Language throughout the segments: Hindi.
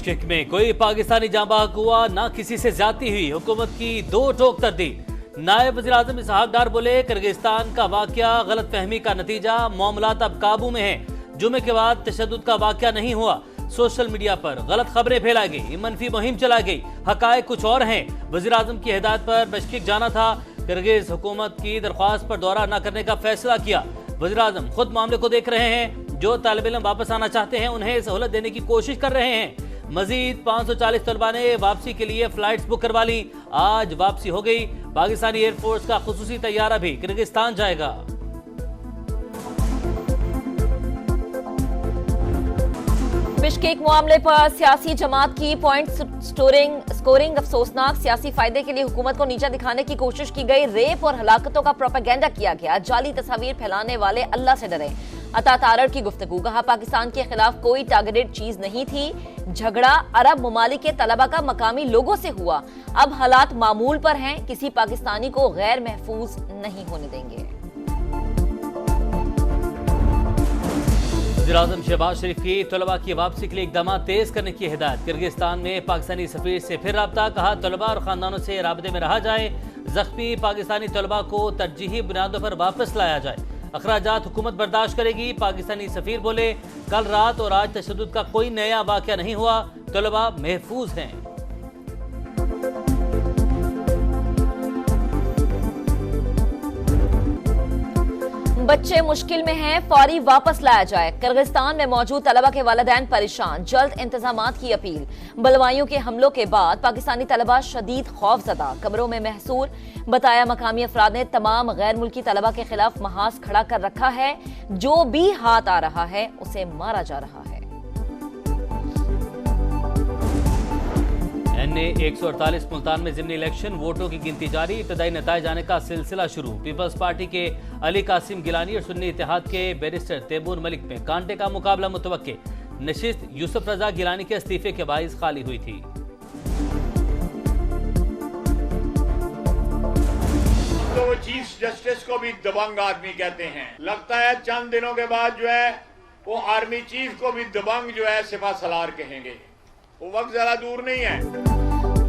बिश्केक में कोई पाकिस्तानी जांबाज हुआ ना किसी से ज्यादती हुई, हुकूमत की दो टोक तरदीद। नायब वज़ीर आज़म इसहाक डार बोले किर्गिस्तान का वाकया गलत फहमी का नतीजा, मामलात अब काबू में है। जुमे के बाद तशद्दुद का वाकया नहीं हुआ। सोशल मीडिया पर गलत खबरें फैलाई गई, मनफी मुहिम चलाई गई, हकायक कुछ और हैं। वज़ीर आज़म की हिदायत पर बिश्केक जाना था। किर्गिज हुकूमत की दरख्वास्त पर दौरा न करने का फैसला किया। वज़ीर आज़म खुद मामले को देख रहे हैं। जो तालिब इल्म वापस आना चाहते हैं उन्हें सहूलत देने की कोशिश कर रहे हैं। मजीद 540 तलबा ने वापसी के लिए फ्लाइट्स बुक करवा ली। आज वापसी हो गई। पाकिस्तानी एयरफोर्स का खुसूसी तैयारा भी किर्गिस्तान जाएगा। बिश्केक मामले पर सियासी जमात की पॉइंट स्कोरिंग अफसोसनाक, सियासी फायदे के लिए हुकूमत को नीचा दिखाने की कोशिश की गई। रेप और हलाकतों का प्रोपेगेंडा किया गया। जाली तस्वीर फैलाने वाले अल्लाह से डरे। अता तारड़ की गुफ्तगू, कहा पाकिस्तान के खिलाफ कोई टारगेटेड चीज नहीं थी। झगड़ा अरब ममालिक के तलबा का मकामी लोगों से हुआ। अब हालात मामूल पर हैं। किसी पाकिस्तानी को गैर महफूज नहीं होने देंगे। वज़ीर आज़म शहबाज शरीफ की तलबा की वापसी के लिए इक़दाम तेज करने की हिदायत। किर्गिस्तान में पाकिस्तानी सफीर से फिर रब्ता, कहा तलबा और खानदानों से राबते में रहा जाए। जख्मी पाकिस्तानी तलबा को तरजीही बुनियादों पर वापस लाया जाए। अखराजात हुकूमत बर्दाश्त करेगी। पाकिस्तानी सफीर बोले कल रात और आज तशद्दुद का कोई नया वाकया नहीं हुआ, तलबा महफूज हैं। बच्चे मुश्किल में हैं, फौरी वापस लाया जाए। किर्गिस्तान में मौजूद तलबा के वालिदैन परेशान, जल्द इंतजामात की अपील। बलवाइयों के हमलों के बाद पाकिस्तानी तलबा शदीद खौफजदा, कमरों में महसूर। बताया मकामी अफराद ने तमाम गैर मुल्की तलबा के खिलाफ महाज खड़ा कर रखा है। जो भी हाथ आ रहा है उसे मारा जा रहा है। NA 148 मुल्तान में ज़िमनी इलेक्शन, वोटों की गिनती जारी। इब्तदाई नताइज आने का सिलसिला शुरू। पीपल्स पार्टी के अली कासिम गिलानी और सुन्नी इत्तेहाद के बैरिस्टर तैमूर मलिक में कांटे का मुकाबला मुतवक्के। नशिस्त यूसुफ रजा गिलानी के इस्तीफे के बाइस खाली हुई थी। तो वो चीफ जस्टिस को भी दबंग आदमी कहते हैं। लगता है चंद दिनों के बाद जो है वो आर्मी चीफ को भी दबंग जो है सिपा सलार कहेंगे। वो वक्त जरा दूर नहीं है।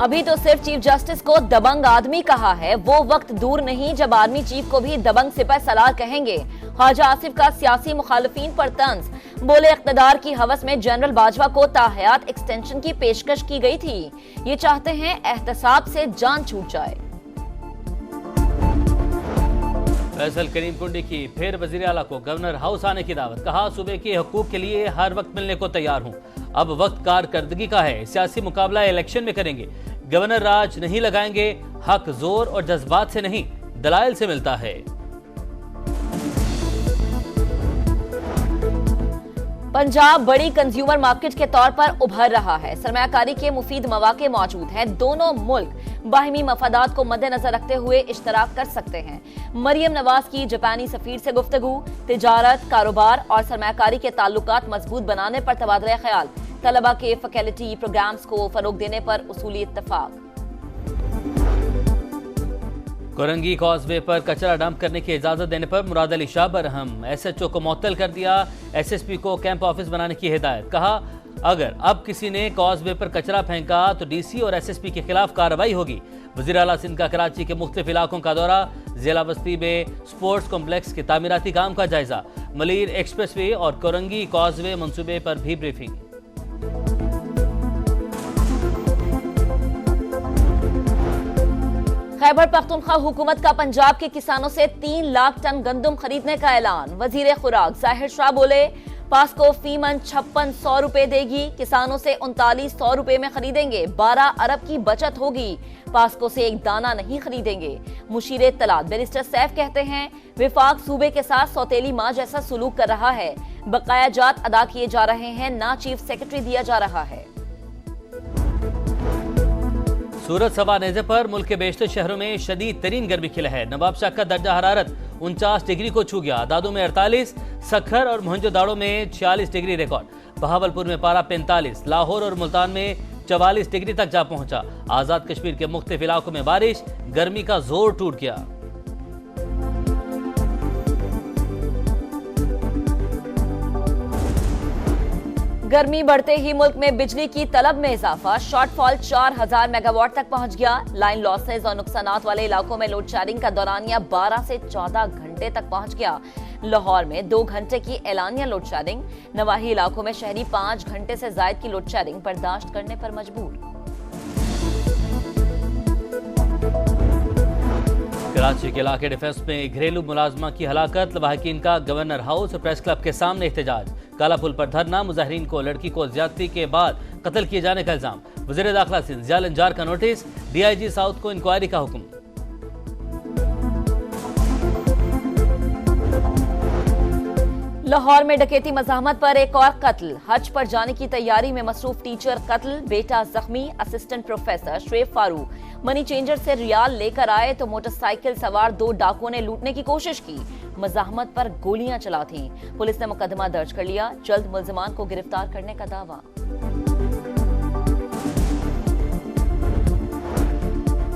अभी तो सिर्फ चीफ जस्टिस को दबंग आदमी कहा है, वो वक्त दूर नहीं जब आर्मी चीफ को भी दबंग सिपह सलार कहेंगे। ख्वाजा आसिफ का सियासी मुखालिफिन पर तंज, बोले इख्तिदार की हवस में जनरल बाजवा को ताहयात एक्सटेंशन की पेशकश की गई थी। ये चाहते हैं एहतसाब से जान छूट जाए। फैसल करीम कुंडी की फिर वजीर आला को गवर्नर हाउस आने की दावत। कहा सूबे के हकूक के लिए हर वक्त मिलने को तैयार हूँ। अब वक्त कारकर्दगी का है। सियासी मुकाबला इलेक्शन में करेंगे। गवर्नर राज नहीं लगाएंगे। हक जोर और जज्बात से नहीं, दलाइल से मिलता है। पंजाब बड़ी कंज्यूमर मार्केट के तौर पर उभर रहा है। सरमायाकारी के मुफीद मौके मौजूद हैं। दोनों मुल्क बाहिमी मफादात को मद्देनजर रखते हुए इश्तराक कर सकते हैं। मरियम नवाज की जापानी सफीर से गुफ्तगू, तिजारत, कारोबार और सरमायाकारी के ताल्लुकात मजबूत बनाने पर तबादला ख्याल। तलबा के फैकल्टी प्रोग्राम्स को फरोग देने पर उसूली इत्तफाक। कोरंगी कॉजवे पर कचरा डंप करने की इजाजत देने पर मुराद अली शाह बरहम। SHO को मुअत्तल कर दिया। SSP को कैंप ऑफिस बनाने की हिदायत। कहा अगर अब किसी ने कॉजवे पर कचरा फेंका तो DC और SSP के खिलाफ कार्रवाई होगी। वज़ीर आला सिंध का कराची के मुख्तलिफ इलाकों का दौरा। जिला बस्ती में स्पोर्ट्स कॉम्प्लेक्स के तामीराती काम का जायजा। मलीर एक्सप्रेसवे और कोरंगी कॉजवे मंसूबे पर भी ब्रीफिंग। खैबर पख्तूनख्वा हुकूमत का पंजाब के किसानों से 3 लाख टन गंदम खरीदने का ऐलान। वजीर खुराक जाहिर शाह बोले पास्को फी मन 5600 रुपए देगी। किसानों से 3900 रुपए में खरीदेंगे। 12 अरब की बचत होगी। पास्को से एक दाना नहीं खरीदेंगे। मुशीर इत्तलात बैरिस्टर सैफ कहते हैं विफाक सूबे के साथ सौतेली माँ जैसा सुलूक कर रहा है। बकाया जात अदा किए जा रहे हैं, ना चीफ सेक्रेटरी दिया जा रहा है। सूरत सवा नेज़े पर मुल्क के बेशतर शहरों में शदीद तरीन गर्मी खिला है। नवाबशाह का दर्जा हरारत 49 डिग्री को छू गया। दादू में 48, सखर और मोहनजोदाड़ो में 46 डिग्री रिकॉर्ड। बहावलपुर में पारा 45, लाहौर और मुल्तान में 44 डिग्री तक जा पहुंचा। आजाद कश्मीर के मुख्तलिफ इलाकों में बारिश, गर्मी का जोर टूट गया। गर्मी बढ़ते ही मुल्क में बिजली की तलब में इजाफा, शॉर्टफॉल 4000 मेगावाट तक पहुंच गया। लाइन लॉसेज और नुकसानात वाले इलाकों में लोड शेडिंग का दौरानिया 12 से 14 घंटे तक पहुंच गया। लाहौर में 2 घंटे की एलानिया लोड शेडिंग, नवाही इलाकों में शहरी 5 घंटे से ज्यादा की लोड शेडिंग बर्दाश्त करने पर मजबूर। कराची के इलाके डिफेंस में घरेलू मुलाजमा की हलाकत, लवाहकीन का गवर्नर हाउस और प्रेस क्लब के सामने एहतजाज। काला पुल पर धरना, मुजाहिरीन को लड़की को ज्यादती के बाद कत्ल किए जाने का इल्जाम। वज़ीर दाखिला सिंध जिया लंजार का नोटिस, DIG साउथ को इंक्वायरी का हुक्म। लाहौर में डकैती मज़ाहमत पर एक और कत्ल, हज पर जाने की तैयारी में मसरूफ टीचर कत्ल, बेटा जख्मी। Assistant professor Shoaib Farooq money changer से रियाल लेकर आए तो मोटरसाइकिल सवार 2 डाकुओं ने लूटने की कोशिश की, मज़ाहमत पर गोलियां चला थीं। पुलिस ने मुकदमा दर्ज कर लिया, जल्द मुल्जिमान को गिरफ्तार करने का दावा।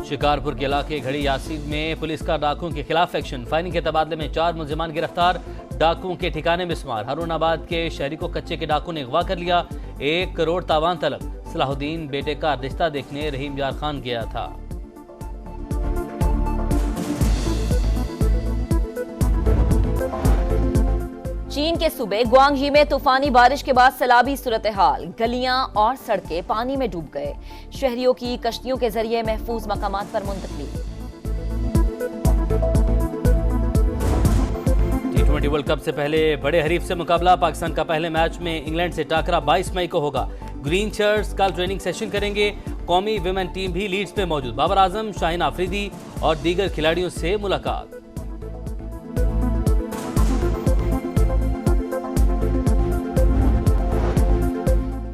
शिकारपुर के इलाके घड़ी यासीन में पुलिस का डाकुओं के खिलाफ एक्शन, फायरिंग के तबादले में 4 मुल्जिमान गिरफ्तार, डाकुओं के ठिकाने में स्मार। हारूनाबाद के शहरी को कच्चे के डाकू ने अगवा कर लिया, 1 करोड़ तावान तलब। सलाहुद्दीन बेटे का रिश्ता देखने रहीम यार खान गया था। चीन के सूबे ग्वांगही में तूफानी बारिश के बाद सैलाबी सूरत हाल, गलियां और सड़कें पानी में डूब गए। शहरियों की कश्तियों के जरिए महफूज मकामात पर मुंतकली। T20 वर्ल्ड कप से पहले बड़े हरीफ से मुकाबला, पाकिस्तान का पहले मैच में इंग्लैंड से टाकरा 22 मई को होगा। ग्रीन शर्ट्स कल ट्रेनिंग सेशन करेंगे। कौमी विमेन टीम भी लीड्स में मौजूद। बाबर आजम, शाहीन आफरीदी और दीगर खिलाड़ियों से मुलाकात।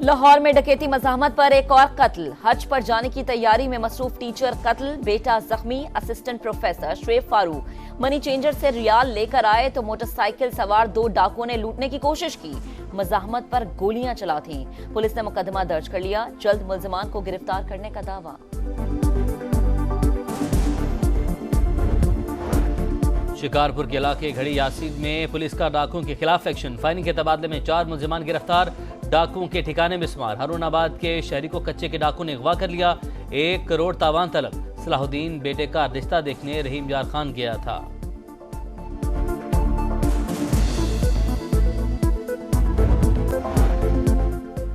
लाहौर में डकैती मज़ाहमत पर एक और कत्ल, हज पर जाने की तैयारी में मसरूफ टीचर कत्ल, बेटा जख्मी। Assistant professor Shoaib Farooq money changer से रियाल लेकर आए तो मोटरसाइकिल सवार 2 डाकुओं ने लूटने की कोशिश की, मज़ाहमत पर गोलियां चला थीं। पुलिस ने मुकदमा दर्ज कर लिया, जल्द मुल्जिमान को गिरफ्तार करने का दावा। शिकारपुर के इलाके घड़ी यासीन में पुलिस का डाकुओं के खिलाफ एक्शन, फायरिंग के तबादले में 4 मुल्जिमान गिरफ्तार, डाकुओं के ठिकाने में स्मार। हारूनाबाद के शहरी को कच्चे के डाकू ने अगवा कर लिया, 1 करोड़ तावान तलब। सलाहुद्दीन बेटे का रिश्ता देखने रहीम यार खान गया था।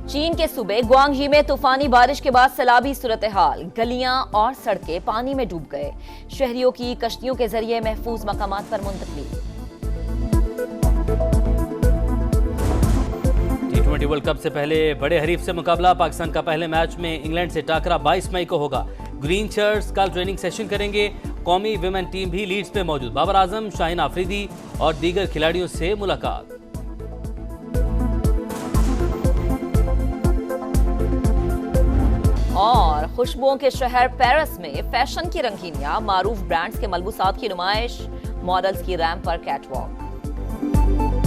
चीन के सूबे ग्वांगही में तूफानी बारिश के बाद सैलाबी सूरत हाल, गलियां और सड़कें पानी में डूब गए। शहरियों की कश्तियों के जरिए महफूज मकामात पर मुंतकली। T20 वर्ल्ड कप से पहले बड़े हरीफ से मुकाबला, पाकिस्तान का पहले मैच में इंग्लैंड से टाकरा 22 मई को होगा। ग्रीन शर्ट्स कल ट्रेनिंग सेशन करेंगे। कौमी विमेन टीम भी लीड्स में मौजूद। बाबर आजम, शाहीन आफरीदी और दीगर खिलाड़ियों से मुलाकात। और खुशबुओं के शहर पेरिस में फैशन की रंगीनियां, मारूफ ब्रांड्स के मलबूसात की नुमाइश, मॉडल्स की रैंप पर कैटवॉक।